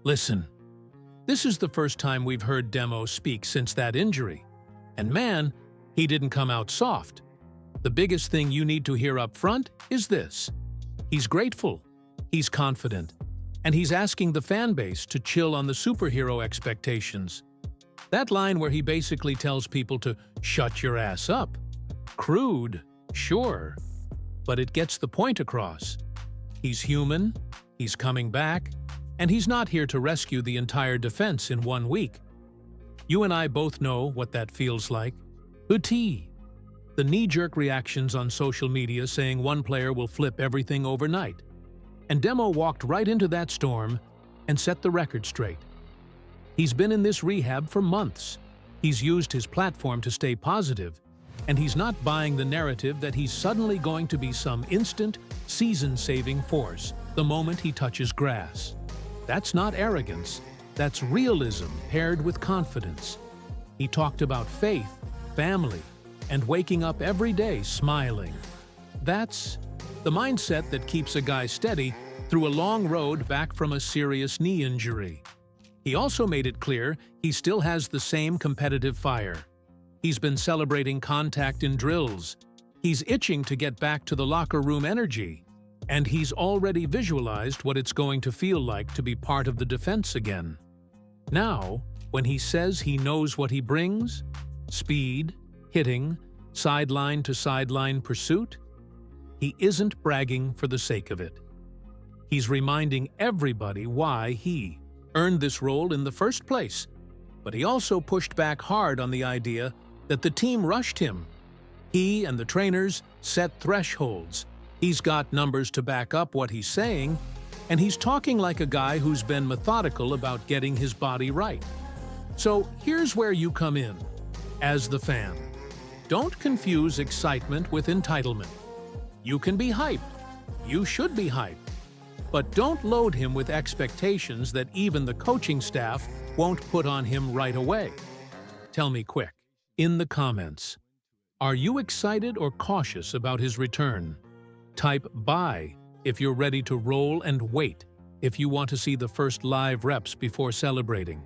Listen, this is the first time we've heard Demo speak since that injury. And man, he didn't come out soft. The biggest thing you need to hear up front is this. He's grateful, he's confident, and he's asking the fan base to chill on the superhero expectations. That line where he basically tells people to shut your ass up. Crude, sure, but it gets the point across. He's human, he's coming back, and he's not here to rescue the entire defense in 1 week. You and I both know what that feels like. The knee-jerk reactions on social media saying one player will flip everything overnight. And Demo walked right into that storm and set the record straight. He's been in this rehab for months. He's used his platform to stay positive, and he's not buying the narrative that he's suddenly going to be some instant, season-saving force the moment he touches grass. That's not arrogance, that's realism paired with confidence. He talked about faith, family, and waking up every day smiling. That's the mindset that keeps a guy steady through a long road back from a serious knee injury. He also made it clear he still has the same competitive fire. He's been celebrating contact in drills. He's itching to get back to the locker room energy. And he's already visualized what it's going to feel like to be part of the defense again. Now, when he says he knows what he brings, speed, hitting, sideline-to-sideline pursuit, he isn't bragging for the sake of it. He's reminding everybody why he earned this role in the first place, but he also pushed back hard on the idea that the team rushed him. He and the trainers set thresholds. He's got numbers to back up what he's saying, and he's talking like a guy who's been methodical about getting his body right. So here's where you come in, as the fan. Don't confuse excitement with entitlement. You can be hyped. You should be hyped. But don't load him with expectations that even the coaching staff won't put on him right away. Tell me quick, in the comments, are you excited or cautious about his return? Type "buy" if you're ready to roll and wait if you want to see the first live reps before celebrating.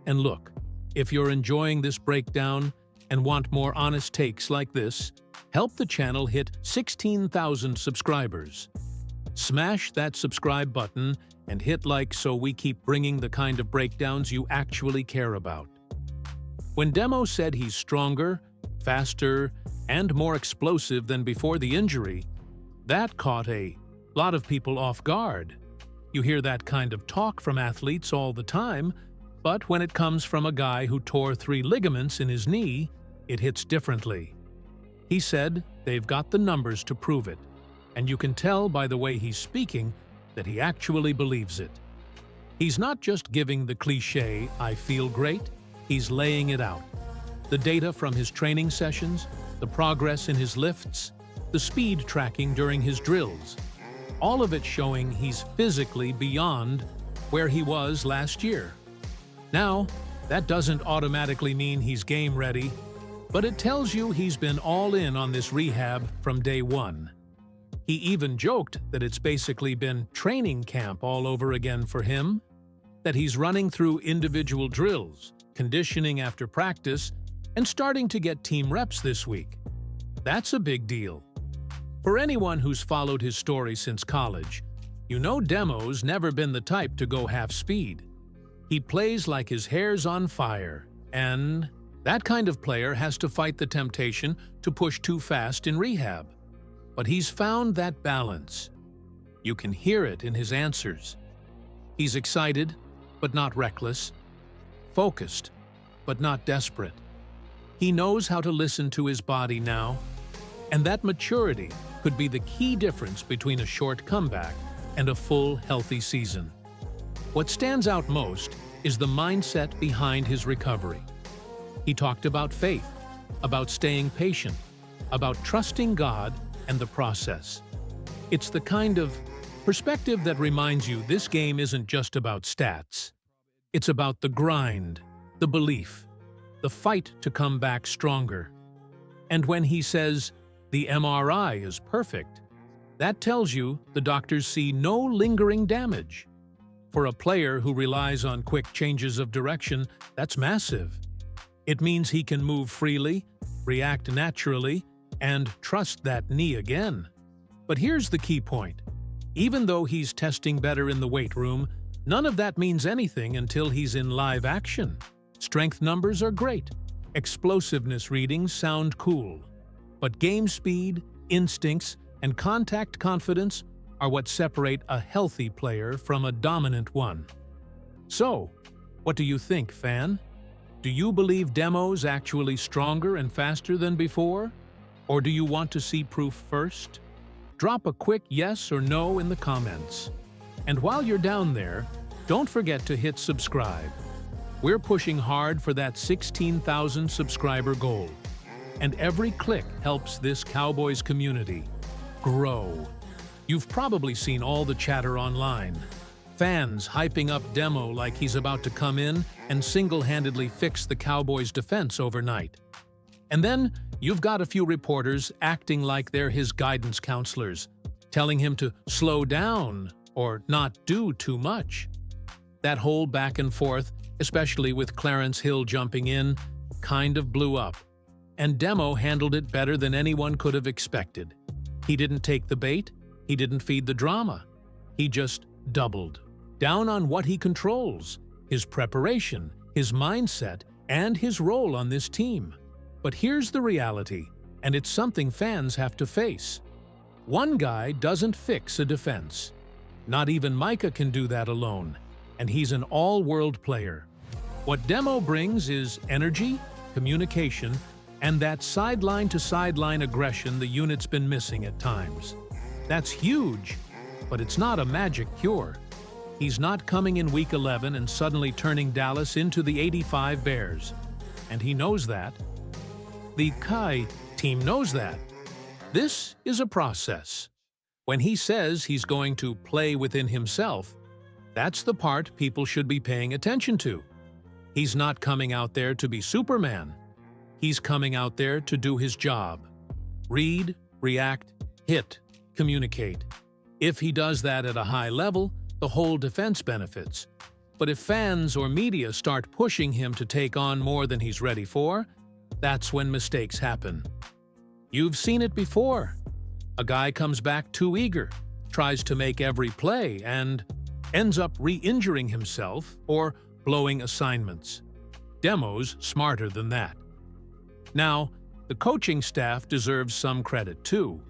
And look, if you're enjoying this breakdown and want more honest takes like this, help the channel hit 16,000 subscribers. Smash that subscribe button and hit like so we keep bringing the kind of breakdowns you actually care about. When Demo said he's stronger, faster, and more explosive than before the injury, that caught a lot of people off guard. You hear that kind of talk from athletes all the time, but when it comes from a guy who tore 3 ligaments in his knee, it hits differently. He said they've got the numbers to prove it, and you can tell by the way he's speaking that he actually believes it. He's not just giving the cliché, "I feel great," he's laying it out. The data from his training sessions, the progress in his lifts, the speed tracking during his drills, all of it showing he's physically beyond where he was last year. Now, that doesn't automatically mean he's game ready, but it tells you he's been all in on this rehab from day one. He even joked that it's basically been training camp all over again for him, that he's running through individual drills, conditioning after practice, and starting to get team reps this week. That's a big deal. For anyone who's followed his story since college, you know Demo's never been the type to go half speed. He plays like his hair's on fire, and that kind of player has to fight the temptation to push too fast in rehab. But he's found that balance. You can hear it in his answers. He's excited, but not reckless. Focused, but not desperate. He knows how to listen to his body now, and that maturity could be the key difference between a short comeback and a full, healthy season. What stands out most is the mindset behind his recovery. He talked about faith, about staying patient, about trusting God and the process. It's the kind of perspective that reminds you this game isn't just about stats. It's about the grind, the belief, the fight to come back stronger. And when he says, "The MRI is perfect," that tells you the doctors see no lingering damage. For a player who relies on quick changes of direction, that's massive. It means he can move freely, react naturally, and trust that knee again. But here's the key point. Even though he's testing better in the weight room, none of that means anything until he's in live action. Strength numbers are great. Explosiveness readings sound cool. But game speed, instincts, and contact confidence are what separate a healthy player from a dominant one. So, what do you think, fan? Do you believe Demo's actually stronger and faster than before? Or do you want to see proof first? Drop a quick yes or no in the comments. And while you're down there, don't forget to hit subscribe. We're pushing hard for that 16,000 subscriber goal. And every click helps this Cowboys community grow. You've probably seen all the chatter online. Fans hyping up Demo like he's about to come in and single-handedly fix the Cowboys' defense overnight. And then you've got a few reporters acting like they're his guidance counselors, telling him to slow down or not do too much. That whole back and forth, especially with Clarence Hill jumping in, kind of blew up. And Demo handled it better than anyone could have expected. He didn't take the bait, he didn't feed the drama. He just doubled down on what he controls, his preparation, his mindset, and his role on this team. But here's the reality, and it's something fans have to face. One guy doesn't fix a defense. Not even Micah can do that alone, and he's an all-world player. What Demo brings is energy, communication, and that sideline-to-sideline aggression the unit's been missing at times. That's huge, but it's not a magic cure. He's not coming in Week 11 and suddenly turning Dallas into the 85 Bears. And he knows that. The Kai team knows that. This is a process. When he says he's going to play within himself, that's the part people should be paying attention to. He's not coming out there to be Superman. He's coming out there to do his job. Read, react, hit, communicate. If he does that at a high level, the whole defense benefits. But if fans or media start pushing him to take on more than he's ready for, that's when mistakes happen. You've seen it before. A guy comes back too eager, tries to make every play, and ends up re-injuring himself or blowing assignments. Demo's smarter than that. Now, the coaching staff deserves some credit too.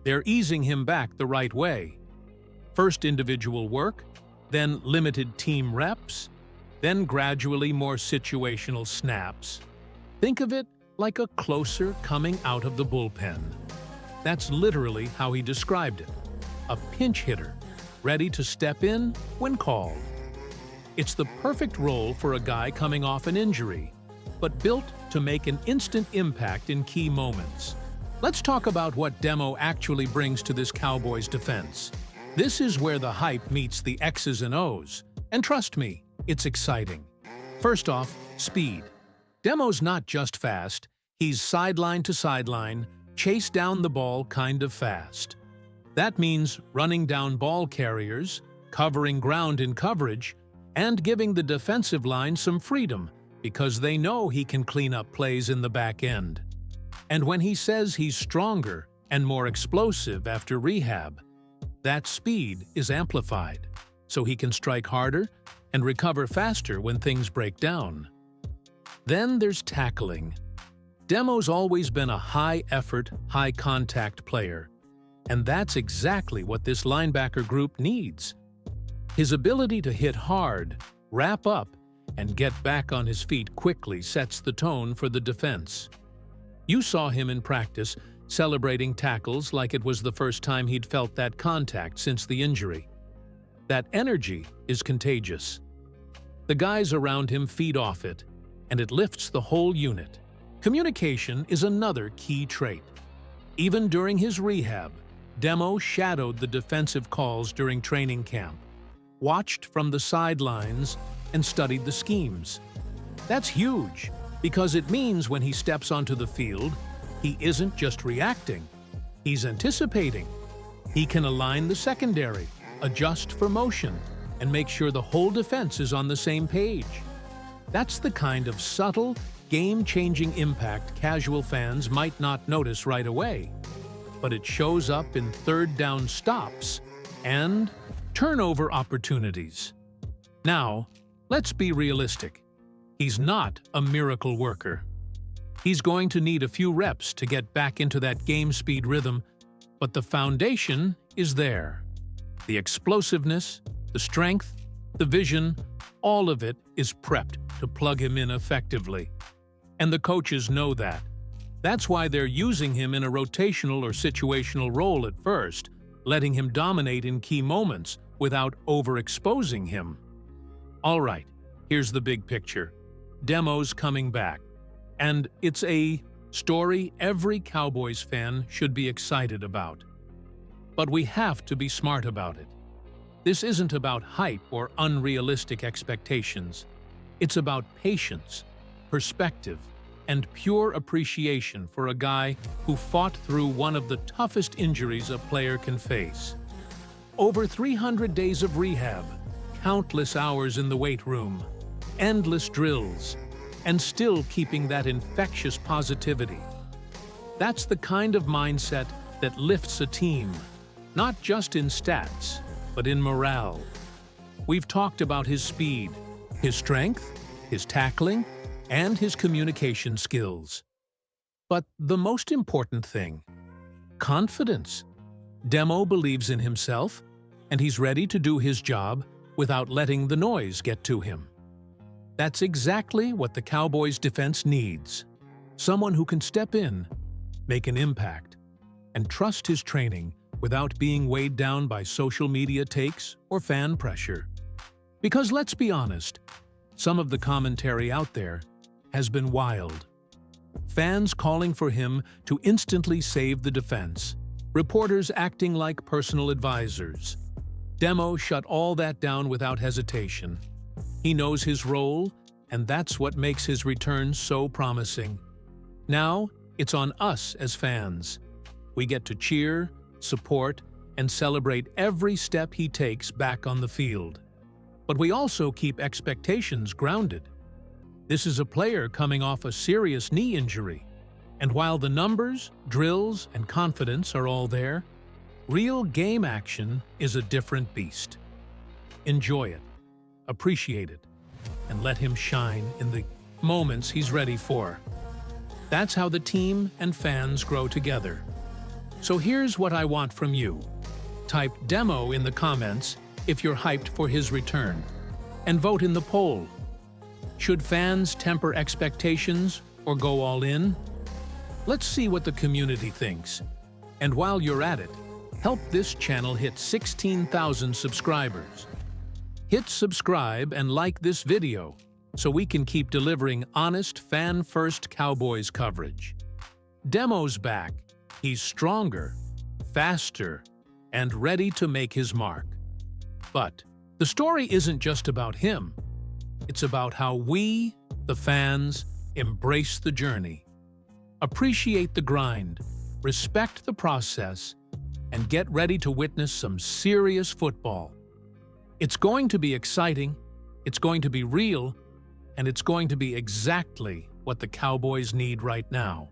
They're easing him back the right way. First individual work, then limited team reps, then gradually more situational snaps. Think of it like a closer coming out of the bullpen. That's literally how he described it. A pinch hitter, ready to step in when called. It's the perfect role for a guy coming off an injury, but built to make an instant impact in key moments. Let's talk about what Demo actually brings to this Cowboys defense. This is where the hype meets the X's and O's, and trust me, it's exciting. First off, speed. Demo's not just fast, he's sideline to sideline, chase down the ball kind of fast. That means running down ball carriers, covering ground in coverage, and giving the defensive line some freedom because they know he can clean up plays in the back end. And when he says he's stronger and more explosive after rehab, that speed is amplified, so he can strike harder and recover faster when things break down. Then there's tackling. Demo's always been a high-effort, high-contact player, and that's exactly what this linebacker group needs. His ability to hit hard, wrap up, and get back on his feet quickly sets the tone for the defense. You saw him in practice, celebrating tackles like it was the first time he'd felt that contact since the injury. That energy is contagious. The guys around him feed off it, and it lifts the whole unit. Communication is another key trait. Even during his rehab, Demo shadowed the defensive calls during training camp, watched from the sidelines, and studied the schemes. That's huge, because it means when he steps onto the field, he isn't just reacting, he's anticipating. He can align the secondary, adjust for motion, and make sure the whole defense is on the same page. That's the kind of subtle, game-changing impact casual fans might not notice right away, but it shows up in third down stops and turnover opportunities. Now, let's be realistic. He's not a miracle worker. He's going to need a few reps to get back into that game speed rhythm, but the foundation is there. The explosiveness, the strength, the vision, all of it is prepped to plug him in effectively. And the coaches know that. That's why they're using him in a rotational or situational role at first, letting him dominate in key moments without overexposing him. All right, here's the big picture. Demo's coming back. And it's a story every Cowboys fan should be excited about. But we have to be smart about it. This isn't about hype or unrealistic expectations. It's about patience, perspective, and pure appreciation for a guy who fought through one of the toughest injuries a player can face. Over 300 days of rehab, countless hours in the weight room, endless drills, and still keeping that infectious positivity. That's the kind of mindset that lifts a team, not just in stats, but in morale. We've talked about his speed, his strength, his tackling, and his communication skills. But the most important thing, confidence. Demo believes in himself, and he's ready to do his job without letting the noise get to him. That's exactly what the Cowboys' defense needs. Someone who can step in, make an impact, and trust his training without being weighed down by social media takes or fan pressure. Because let's be honest, some of the commentary out there has been wild. Fans calling for him to instantly save the defense, reporters acting like personal advisors. Demo shut all that down without hesitation. He knows his role, and that's what makes his return so promising. Now, it's on us as fans. We get to cheer, support, and celebrate every step he takes back on the field. But we also keep expectations grounded. This is a player coming off a serious knee injury, and while the numbers, drills, and confidence are all there, real game action is a different beast. Enjoy it, appreciate it, and let him shine in the moments he's ready for. That's how the team and fans grow together. So here's what I want from you. Type Demo in the comments if you're hyped for his return, and vote in the poll. Should fans temper expectations or go all in? Let's see what the community thinks. And while you're at it, help this channel hit 16,000 subscribers. Hit subscribe and like this video so we can keep delivering honest, fan-first Cowboys coverage. Demo's back. He's stronger, faster, and ready to make his mark. But the story isn't just about him. It's about how we, the fans, embrace the journey. Appreciate the grind, respect the process, and get ready to witness some serious football. It's going to be exciting, it's going to be real, and it's going to be exactly what the Cowboys need right now.